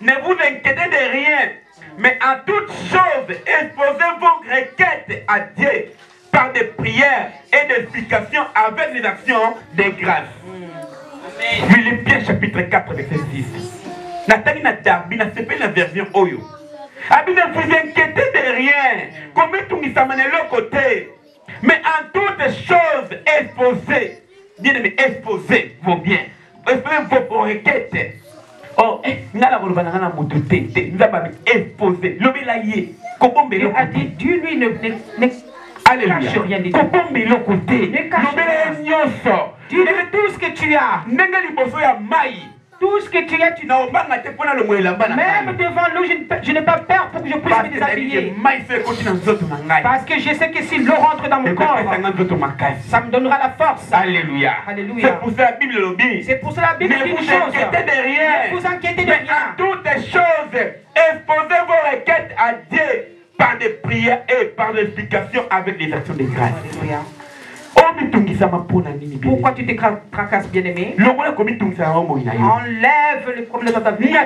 Ne vous inquiétez de rien, mais en toutes choses, exposez vos requêtes à Dieu par des prières et des explications avec des actions de grâce. Philippiens chapitre 4 verset 6. Nathalie Nadarbi n'a pas la version Oyo. Ne vous inquiétez de rien, comme tout le monde de l'autre côté, mais en toutes choses, exposez, bien aimé, exposez vos biens, exposez vos requêtes Oh, ngala bolobana ngana moto te, nzamba exposé, lobela ye, kobombe Dieu a dit, Dieu lui ne cache rien du tout. Kobombe lo côté, lobela nyoso. Dis-lui tout ce que tu as. Nenga liboso ya mai. Tout ce que tu as, tu n'as. Même devant l'eau, je n'ai pas peur pour que je puisse me déshabiller. Parce que je sais que si l'eau rentre dans mon corps, ça me donnera la force. Alléluia. Alléluia. C'est pour ça la Bible le dit. C'est pour cela la Bible dit une chose. Ne vous inquiétez de rien. En toutes choses, exposez vos requêtes à Dieu par des prières et par des explications avec des actions de grâce. Alléluia. Pourquoi tu te tracasses, bien-aimé? Enlève le problème dans ta vie.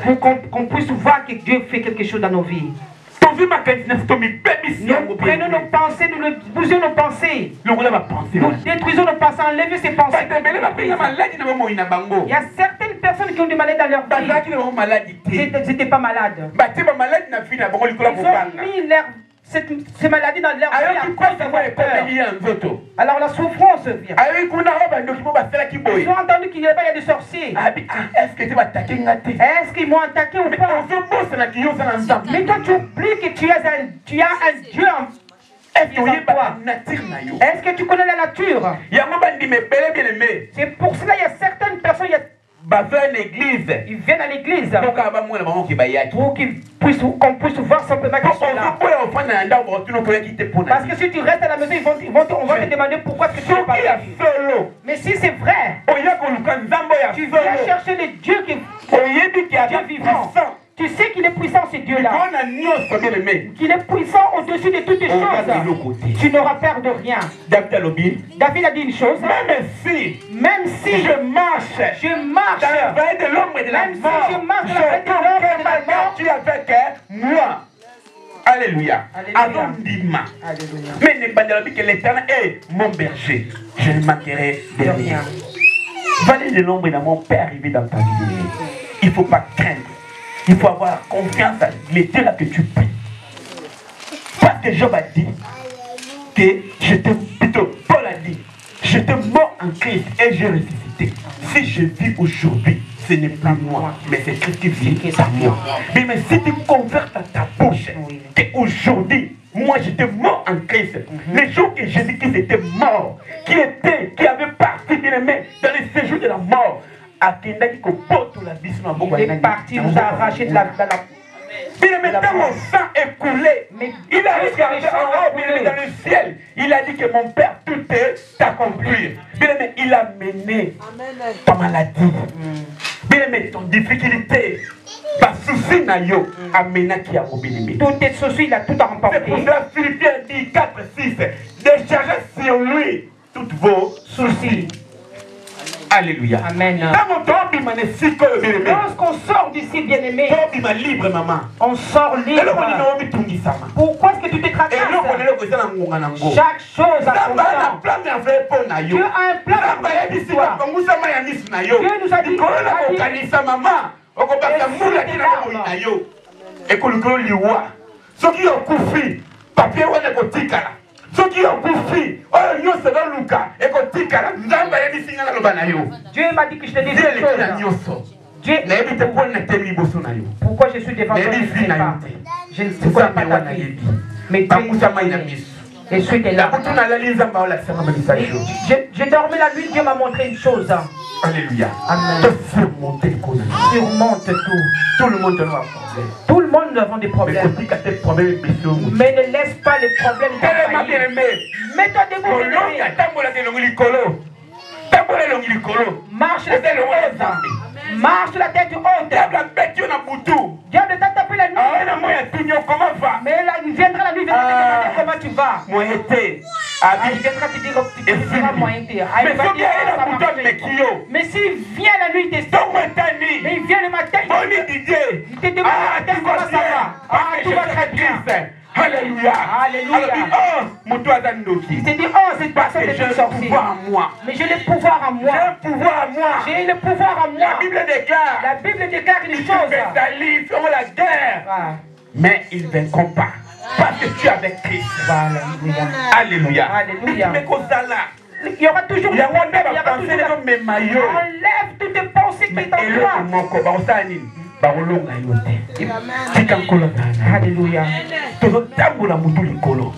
Pour qu'on puisse voir que Dieu fait quelque chose dans nos vies. Nous prenons nos pensées, nous bousillons nos pensées. Nous détruisons nos pensées, enlevez ces pensées. Il y a certaines personnes qui ont des maladies dans leur vie. Ils n'étaient pas malades. Ils ont mis ces maladies dans leur vie. Alors la souffrance vient. Ils ont entendu qu'il y a des sorciers. Est-ce qu'ils m'ont attaqué ou pas? Mais toi tu oublies que tu as un Dieu. Est-ce que tu connais la nature? C'est pour cela qu'il y a certaines personnes. Ils viennent à l'église pour qu'on puisse voir simplement qu'ils sont là. Parce que si tu restes à la maison, on va te demander pourquoi est-ce que tu n'es pas là. Mais si c'est vrai, tu viens chercher le Dieu qui est Dieu vivant. Tu sais qu'il est puissant, ce Dieu-là. Qu'il est puissant au-dessus de toutes les choses. Tu n'auras peur de rien. David a dit une chose. Même si je marche dans la vallée de l'ombre et de la mort, je marche avec moi. Alléluia. Alléluia. Mais ne pas dire que l'Éternel est mon berger. Je ne manquerai de rien. Vallée de l'ombre et de la mort peut arriver dans ta vie. Il ne faut pas craindre. Il faut avoir confiance à les Dieu là que tu pries. Parce que Job a dit que Paul a dit, j'étais mort en Christ et j'ai ressuscité. Si je vis aujourd'hui, ce n'est pas moi, mais c'est Christ qui vit par moi. Mais si tu convertes à ta bouche qu'aujourd'hui, moi j'étais mort en Christ, les jours que Jésus-Christ était mort, qui avait parti bien aimé dans les séjours de la mort, il est parti nous arracher de la mon sang est coulé. Il a regardé en haut, il est dans le ciel. Il a dit que mon Père, tout est accompli. Il a mené ta maladie. Ton difficulté, ta souci a mené qui a mobilisé. Tous tes soucis, il a tout remporté. C'est pour ça Philippiens dit 4-6. Déchargez sur lui tous vos soucis. Alléluia. Amen. Lorsqu'on sort d'ici, bien-aimé, on sort libre. Pourquoi est-ce que tu te tracasses? Chaque chose a son temps. Dieu a un plan pour toi. Dieu nous a dit, Dieu m'a dit que je te dise quelque chose. Dieu, pourquoi je suis devant toi, je ne sais pas. Je ne sais pas ta vie. Mais Dieu, et je suis là. Je dormais la nuit, Dieu m'a montré une chose. Alléluia. Amen. Surmonte tout. Tout le monde doit problème. Tout le monde a des problèmes. Mais ne laisse pas les problèmes t'envahir. Mets-toi debout. Marche la tête haute. Marche la tête haute. Diable t'a tapé la nuit. Mais là, il viendra la nuit, il viendra te demander comment tu vas. Il viendra te dire moyen. Mais s'il vient la nuit, il mais il vient le matin. Il te demande le matin comment ça va. Tout va très bien. Alléluia. Alléluia. Il s'est dit, oh, cette personne est une sorcière. Mais j'ai le pouvoir en moi. J'ai le pouvoir en moi. La Bible déclare une chose. Les feront la guerre. Mais ils ne vaincront pas. Parce que tu es avec Christ. Alléluia. Alléluia. il y aura toujours des problèmes, il y aura toujours enlève toutes tes pensées qui sont en toi. Alléluia.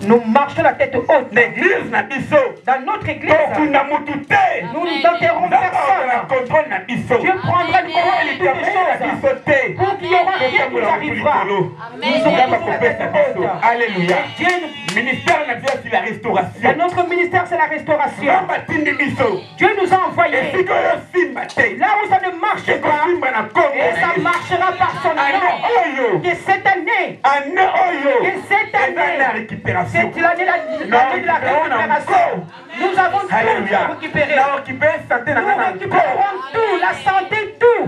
Nous marchons la tête haute. Dans notre église, nous n'enterrons personne. Dieu prendra le contrôle de toutes les choses. Pour qu'il y aura rien qui nous arrivera. Nous serons la tête haute. Alléluia. Ministère c'est la restauration. Et notre ministère c'est la restauration. Dieu nous a envoyés. Là où ça ne marche pas, et ça marchera par son nom. Que cette année, c'est l'année de la récupération. Nous avons tout récupéré. Nous récupérons tout, la santé, tout.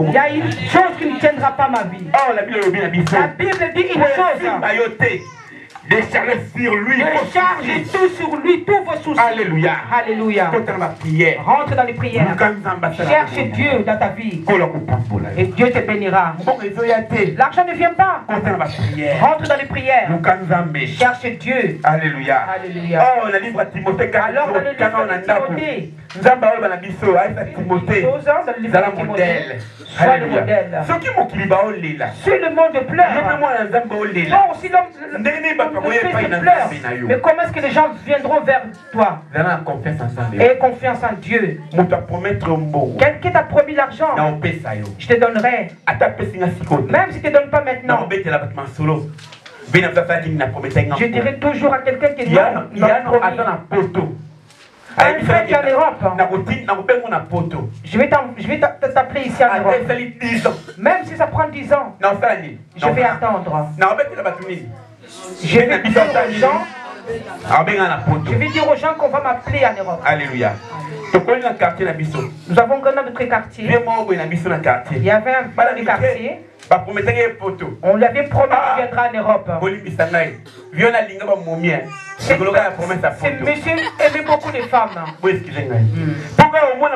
Il y a une chose qui ne tiendra pas ma vie. La Bible dit une chose. Déchargez sur lui. Déchargez tout sur lui, tous vos soucis. Alléluia. Alléluia. Rentre dans les prières. Cherche Dieu dans ta vie. Et Dieu te bénira. L'argent ne vient pas. Rentre dans les prières. Cherche Dieu. Alléluia. Alléluia. Oh, on a livre à Timothée. Alors dans le livre de Timothée. Sois le modèle. Sur le monde pleure. Bon, si l'homme pleure. Mais comment est-ce que les gens viendront vers toi? Et confiance en Dieu. Quelqu'un t'a promis l'argent. Je te donnerai. Même si tu ne te donnes pas maintenant. Je dirai toujours à quelqu'un qui est un frère qui est en Europe. Je vais t'appeler ici en Europe. Même si ça prend 10 ans. Je vais attendre. Je vais dire aux gens. Je vais dire aux gens qu'on va m'appeler en Europe. Alléluia. Nous avons gagné notre quartier. Il y avait un dans le quartier. On lui avait promis qu'il viendra en Europe. Ce monsieur aimait beaucoup les femmes. Pourquoi au moins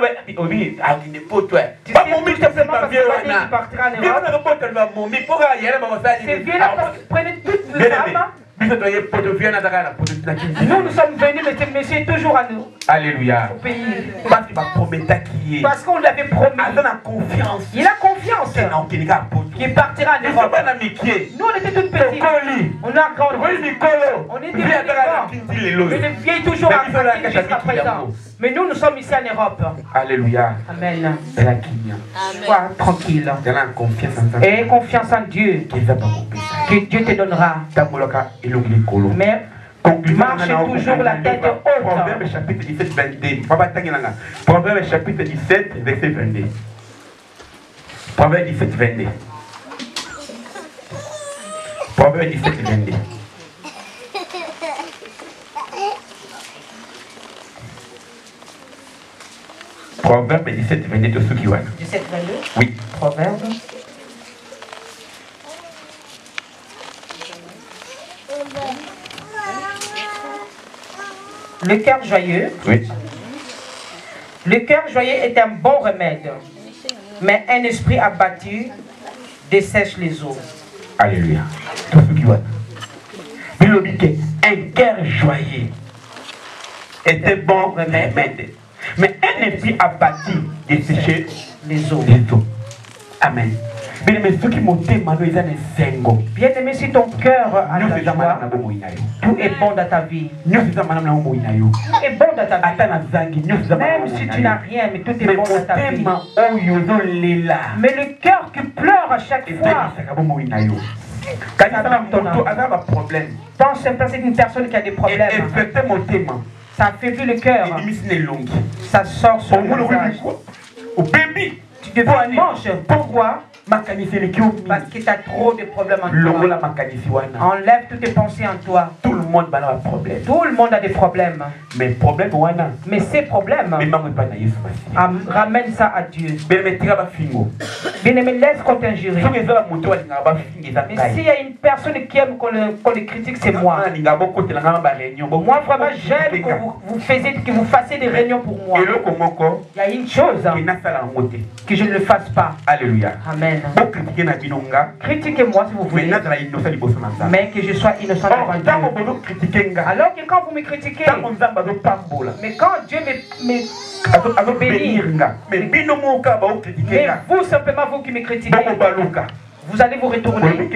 prenez toutes les femmes. Nous sommes venus, mais ce monsieur est toujours à nous. Alléluia. Au pays. Parce qu'on l'avait promis. Il a confiance. Qu'il partira en Europe. Nous on était toutes petites. On a grandi. On était vieilles. Mais les vieilles toujours à jusqu'à présent. Mais nous sommes ici en Europe. Alléluia. Amen. Sois tranquille. Et confiance en Dieu. Que Dieu te donnera. Mais marche toujours la tête haute. Proverbe chapitre 17, 22. Proverbe chapitre 17, verset 22. Proverbe 17, 22. Proverbe 17, 22. Proverbe 17, 22 de ceux qui voient. 17, 22? Oui. Proverbe. Le cœur joyeux. Oui. Le cœur joyeux est un bon remède, mais un esprit abattu dessèche les eaux. Alléluia. Tous ceux qui voient. Un cœur joyeux est un bon remède, mais un esprit abattu dessèche les eaux. Amen. Bien-aimé, si ton cœur a la joie, tout est bon dans ta vie. Tout est bon dans ta vie. Même si tu n'as rien, mais tout est bon dans ta vie. Mais le cœur qui pleure à chaque fois, pense simplement c'est une personne qui a des problèmes. Ça affaiblit le cœur. Ça sort sur le visage. Tu deviens manche. Pourquoi? Parce que tu as trop de problèmes en toi. Enlève toutes tes pensées en toi. Tout le monde a des problèmes. Tout le monde a des problèmes. Mais ces problèmes, ramène ça à Dieu. Bien-aimé, laisse qu'on t'injurie. Mais s'il y a une personne qui aime qu'on le critique, c'est moi. Moi, vraiment, j'aime que vous fassiez des réunions pour moi. Il y a une chose que je ne le fasse pas. Alléluia. Amen. Amen. Critiquez-moi si vous voulez. Mais que je sois innocent devant Dieu. Alors que quand vous me critiquez, mais quand Dieu me bénit, mais vous simplement vous qui me critiquez, vous allez vous retourner.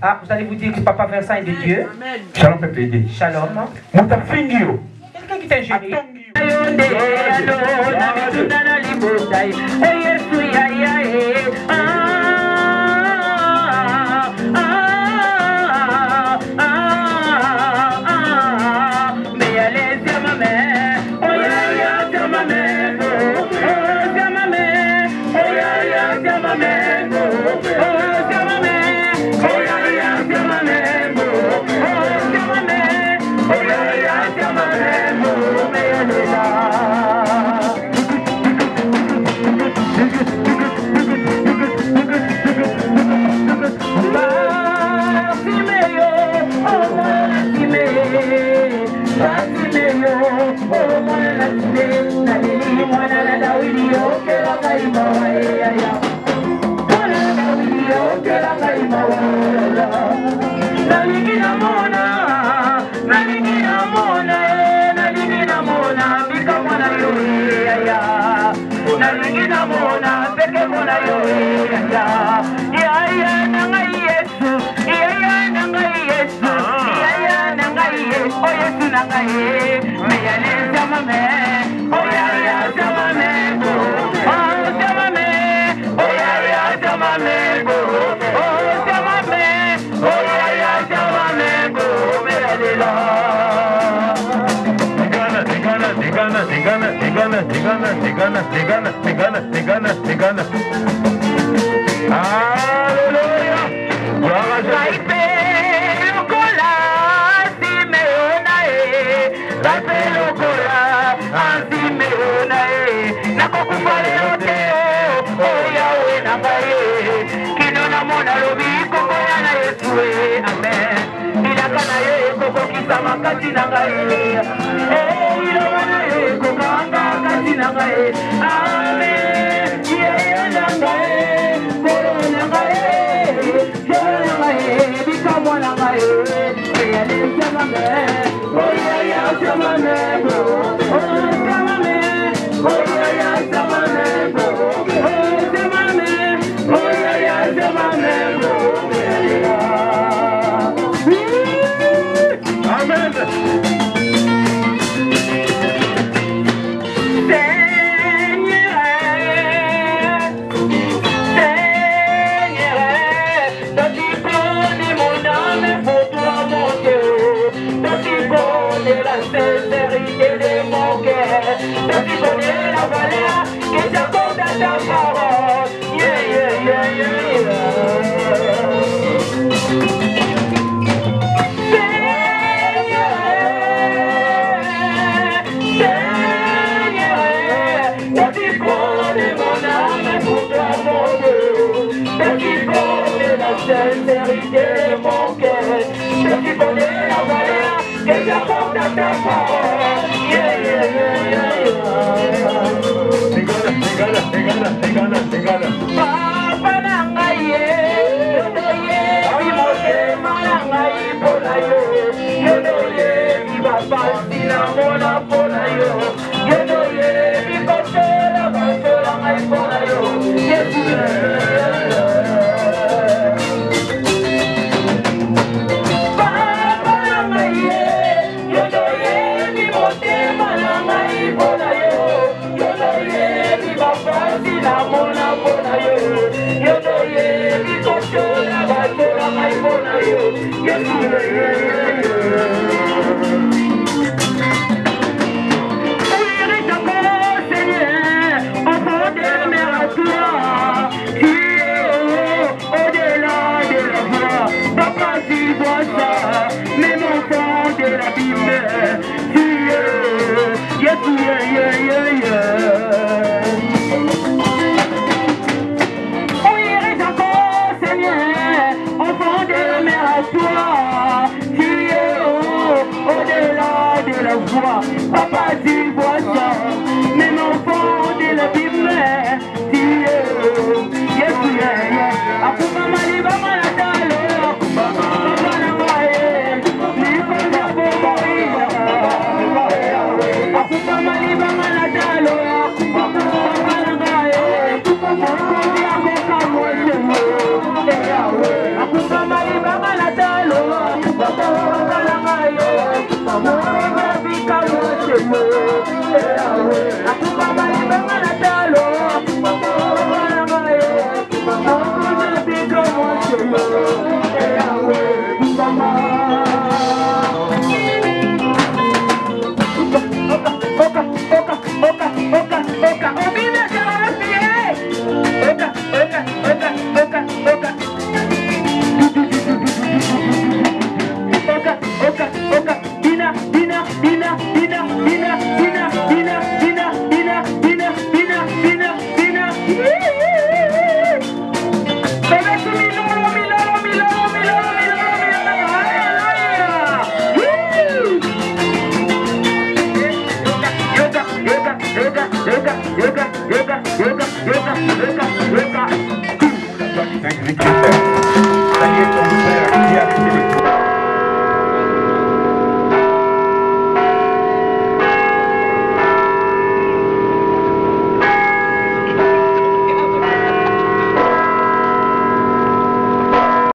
Ah, vous allez vous dire que Papa Vincent est de Dieu. Shalom, peuple. Shalom. Quelqu'un qui t'a injurié. Papa dit